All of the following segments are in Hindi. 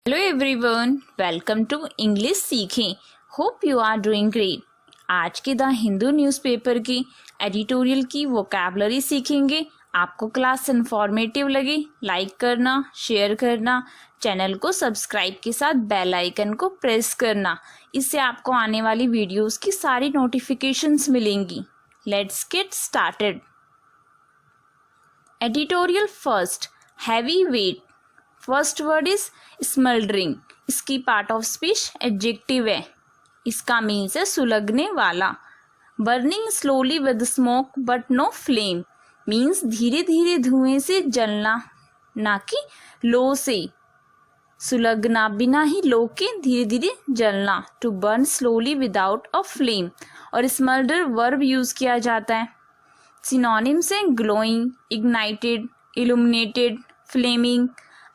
Hello everyone, welcome to English सीखें। Hope you are doing great. आज के द हिंदू न्यूज़पेपर की एडिटोरियल की वोकैबलरी सीखेंगे। आपको क्लास इन्फॉर्मेटिव लगे लाइक करना, शेयर करना, चैनल को सब्सक्राइब के साथ बेल आइकन को प्रेस करना। इससे आपको आने वाली वीडियोस की सारी नोटिफिकेशंस मिलेंगी। Let's get started. Editorial first, heavy weight. First word is smouldering. इसकी पार्ट ऑफ स्पीच एडजेक्टिव है। इसका मीन्स है सुलगने वाला। Burning slowly with smoke but no flame means धीरे धीरे धुएं से जलना, ना कि लो से। सुलगना बिना ही लो के धीरे धीरे जलना, to burn slowly without a flame. और स्मल्डर वर्ब यूज किया जाता है। सिनोनिम से glowing, ignited, illuminated, flaming.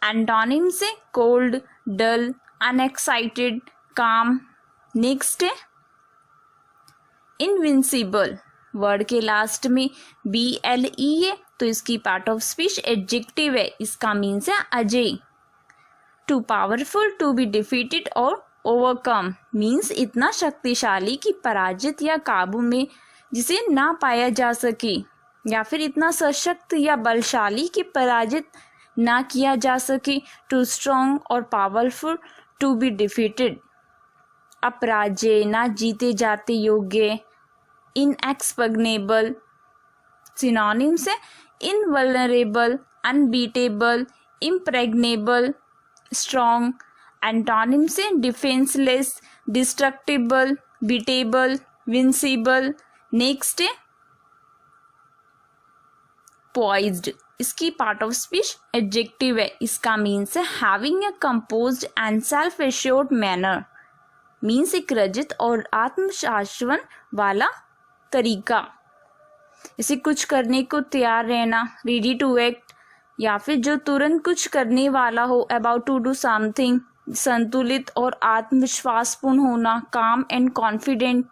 Antonym से cold, dull, unexcited, calm. Next है इनविंसिबल। वर्ड के लास्ट में BLE है तो इसकी पार्ट ऑफ स्पीच एडजेक्टिव है। इसका मीन्स है अजय। Too powerful to be defeated और ओवरकम मीन्स इतना शक्तिशाली कि पराजित या काबू में जिसे ना पाया जा सके, या फिर इतना सशक्त या बलशाली कि पराजित ना किया जा सके। टू स्ट्रॉन्ग और पावरफुल टू बी डिफीटेड, अपराजय, ना जीते जाते योग्य। इनएक्सपग्नेबल सिनोनिम से इनवल्नरेबल, अनबीटेबल, इम्प्रेग्नेबल, स्ट्रॉन्ग। एंटोनिम से डिफेंसलेस, डिस्ट्रक्टिबल, बीटेबल, विंसिबल। नेक्स्ट है पॉइज्ड। इसकी पार्ट ऑफ स्पीच एडजेक्टिव है। इसका मीन्स है having a composed and self assured manner means एक रचित और आत्मशासन वाला तरीका। इसे कुछ करने को तैयार रहना, रेडी टू एक्ट, या फिर जो तुरंत कुछ करने वाला हो, अबाउट टू डू समथिंग। संतुलित और आत्मविश्वासपूर्ण होना, काम एंड कॉन्फिडेंट।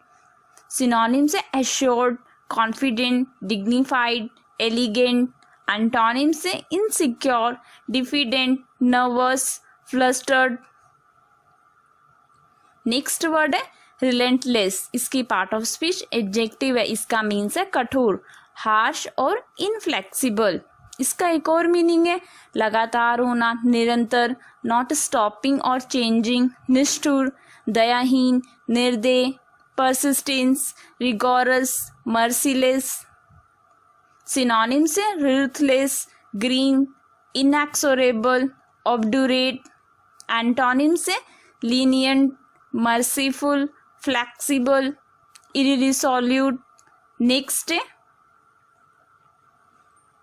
सिनोनिम से assured, confident, dignified, elegant. Antonym से insecure, diffident, nervous, flustered. Next word है रिलेंटलेस। इसकी पार्ट ऑफ स्पीच एडजेक्टिव है। इसका मीन्स है कठोर, हार्श और इनफ्लेक्सिबल। इसका एक और मीनिंग है लगातार होना, निरंतर, नॉट स्टॉपिंग और चेंजिंग। निष्ठुर, दयाहीन, निर्दय, परसिस्टेंस, रिगोरस, मर्सीलेस। सिनोनिम से रूथलेस, ग्रीन, इनएक्सोरेबल, ऑब्डुरेट। एंटोनिम से लीनियंट, मर्सीफुल, फ्लेक्सिबल, इरिसोल्यूट। नेक्स्ट है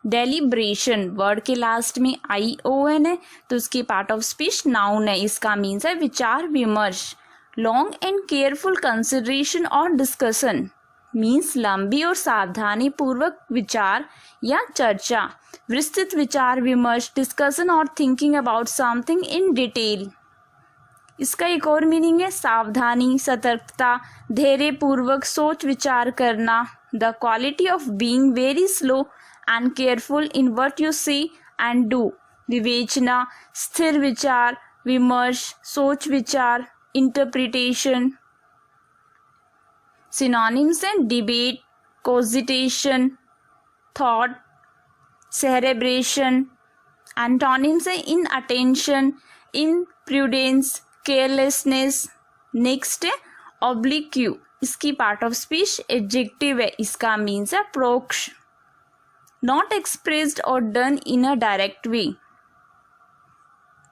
डेलिब्रेशन। वर्ड के लास्ट में ION है तो उसकी पार्ट ऑफ स्पीच नाउन है। इसका मीन्स है विचार विमर्श। लॉन्ग एंड केयरफुल कंसिडरेशन और डिस्कशन मीन्स लंबी और सावधानी पूर्वक विचार या चर्चा। विस्तृत विचार विमर्श, डिस्कशन और thinking about something in detail. इसका एक और मीनिंग है सावधानी, सतर्कता, धैर्य पूर्वक सोच विचार करना। The quality of being very slow and careful in what you see and do. विवेचना, स्थिर विचार, विमर्श, सोच विचार, इंटरप्रिटेशन। सिनोनिम्स हैं debate, cogitation, thought, cerebration. Antonyms हैं इनअटेंशन, इनप्रूडेंस, केयरलेसनेस। नेक्स्ट है ऑब्लिक्यू। इसकी पार्ट ऑफ स्पीच एडजेक्टिव है। इसका मीन्स है प्रोक्ष, नॉट एक्सप्रेस्ड और done in a direct way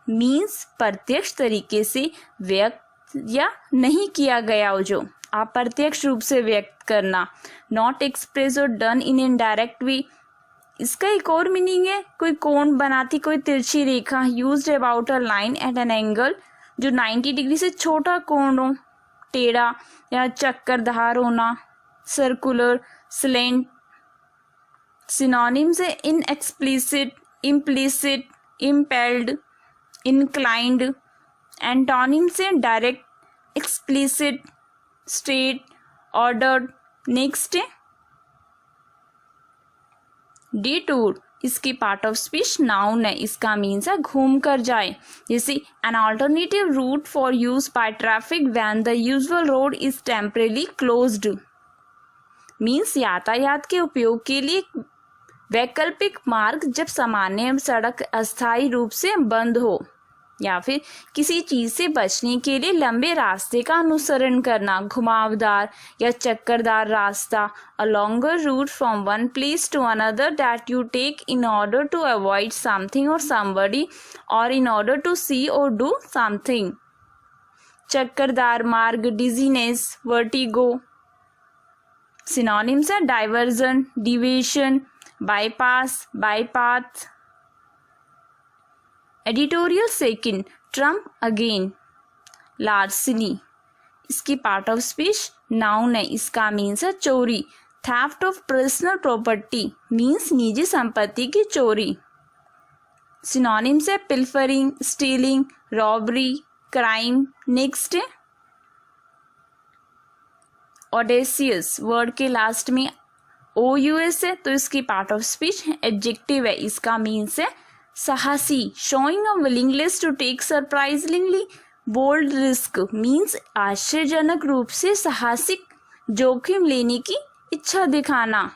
means प्रत्यक्ष तरीके से व्यक्त या नहीं किया गया हो, जो अप्रत्यक्ष रूप से व्यक्त करना। नॉट एक्सप्रेस और डन इन इनडायरेक्ट वे। इसका एक और मीनिंग है कोई कोण बनाती कोई तिरछी रेखा। Used about a line at an angle, जो 90 डिग्री से छोटा कोण हो, टेढ़ा या चक्करदार होना। Circular, slant. सिनोनिम्स है inexplicit, implicit, impelled, inclined. Antonym से direct, explicit, straight, ordered. Next है डिटूर। इसकी पार्ट ऑफ स्पीच नाउन है, इसका मीन्स है घूम कर जाए। जैसे an alternative route for use by traffic when the usual road is temporarily closed, means यातायात के उपयोग के लिए वैकल्पिक मार्ग जब सामान्य सड़क अस्थायी रूप से बंद हो, या फिर किसी चीज से बचने के लिए लंबे रास्ते का अनुसरण करना, घुमावदार या चक्करदार रास्ता, a longer route from one place to another that you take in order to avoid something or somebody or in order to see or do something. चक्करदार मार्ग, डिजीनेस, वर्टिगो। सिनोनिम्स है diversion, deviation, bypass, bypath. Editorial second, Trump again, larceny, इसकी पार्ट ऑफ स्पीच नाउन है, इसका मीन्स है चोरी। Theft of personal property means निजी संपत्ति की चोरी। सिनोनिम्स है पिल्फरिंग, स्टीलिंग, रॉबरी, क्राइम। नेक्स्ट है ऑडेसियस, वर्ड के लास्ट में OUS है तो इसकी पार्ट ऑफ स्पीच एडजेक्टिव है, इसका मीन्स है साहसी। Showing a willingness to take surprisingly bold risk means आश्चर्यजनक रूप से साहसिक जोखिम लेने की इच्छा दिखाना,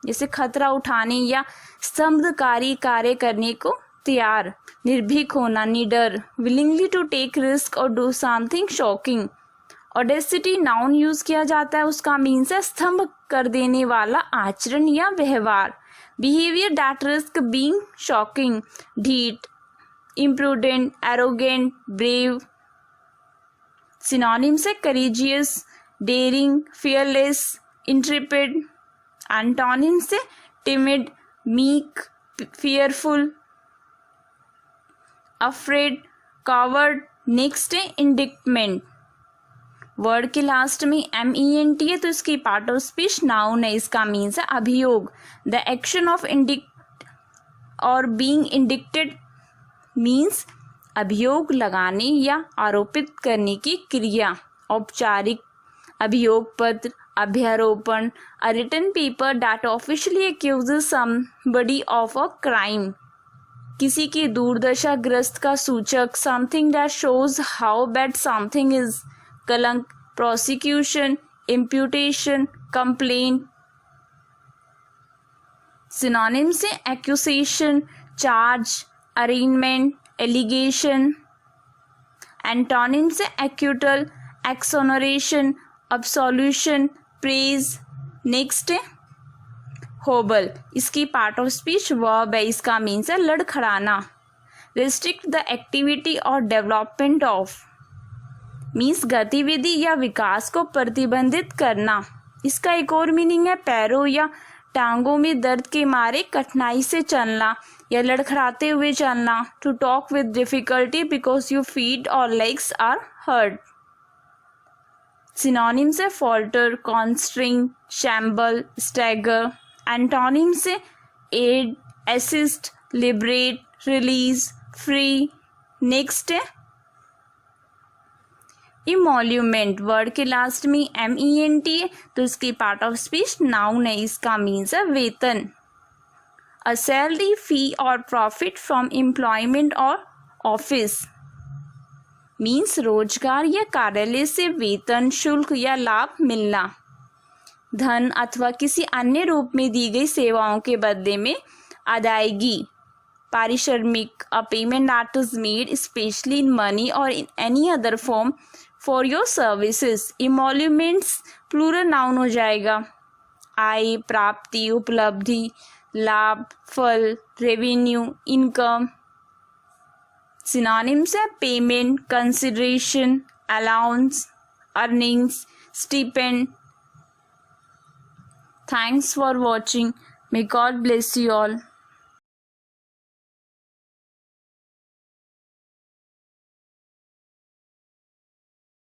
जैसे खतरा उठाने या स्तंभकारी कार्य करने को तैयार, निर्भीक होना, निडर। विलिंगली टू टेक रिस्क और do something shocking. Audacity noun use किया जाता है, उसका मीन्स है स्तंभ कर देने वाला आचरण या व्यवहार। Behaviour that risk being shocking, ढीठ, इम्प्रूडेंट, एरोगेंट, ब्रेव। सिनोनिम्स है courageous, daring, fearless, intrepid. Antonyms है timid, meek, fearful, afraid, coward. Next है इंडिक्टमेंट, वर्ड के लास्ट में MENT है तो इसकी पार्ट ऑफ स्पीच नाउन है, इसका मीन्स है अभियोग। द एक्शन ऑफ इंडिक्ट और बीइंग इंडिक्टेड मीन्स अभियोग लगाने या आरोपित करने की क्रिया। औपचारिक अभियोग पत्र, अभ्यारोपण, a written paper that officially accuses somebody of a crime, किसी की दुर्दशा ग्रस्त का सूचक। Something that shows how bad something is, कलंक, प्रोसिक्यूशन, इम्प्यूटेशन, कंप्लेंट। सिनोनिम्स से accusation, charge, arrangement, allegation. Antonyms से acquittal, exoneration, absolution, praise. Next है होबल, इसकी पार्ट ऑफ स्पीच वर्ब है, इसका मीन्स है लड़खड़ाना। रिस्ट्रिक्ट द एक्टिविटी और डेवलपमेंट ऑफ मीन्स गतिविधि या विकास को प्रतिबंधित करना। इसका एक और मीनिंग है पैरों या टांगों में दर्द के मारे कठिनाई से चलना या लड़खड़ाते हुए चलना। To talk with difficulty because your feet और लेग्स आर हर्ट। सिनोनिम्स है falter, constring, shamble, stagger. Antonyms है aid, assist, liberate, release, free. Next है इमोल्यूमेंट, वर्ड के लास्ट में MENT है तो इसकी पार्ट ऑफ स्पीच नाउन है, इसका मीन्स है वेतन। अ सैलरी, फी और प्रॉफिट फ्रॉम एम्प्लॉयमेंट और ऑफिस मीन्स रोजगार या कार्यालय से वेतन, शुल्क या लाभ मिलना। धन अथवा किसी अन्य रूप में दी गई सेवाओं के बदले में अदायगी, पारिश्रमिक। A payment that is made specially in money और in any other form for your services. Emoluments plural noun हो जाएगा। आय, प्राप्ति, उपलब्धि, लाभ, फल, रेवेन्यू, इनकम। सिनोनिम्स है payment, consideration, allowance, earnings, stipend. Thanks for watching. May God bless you all.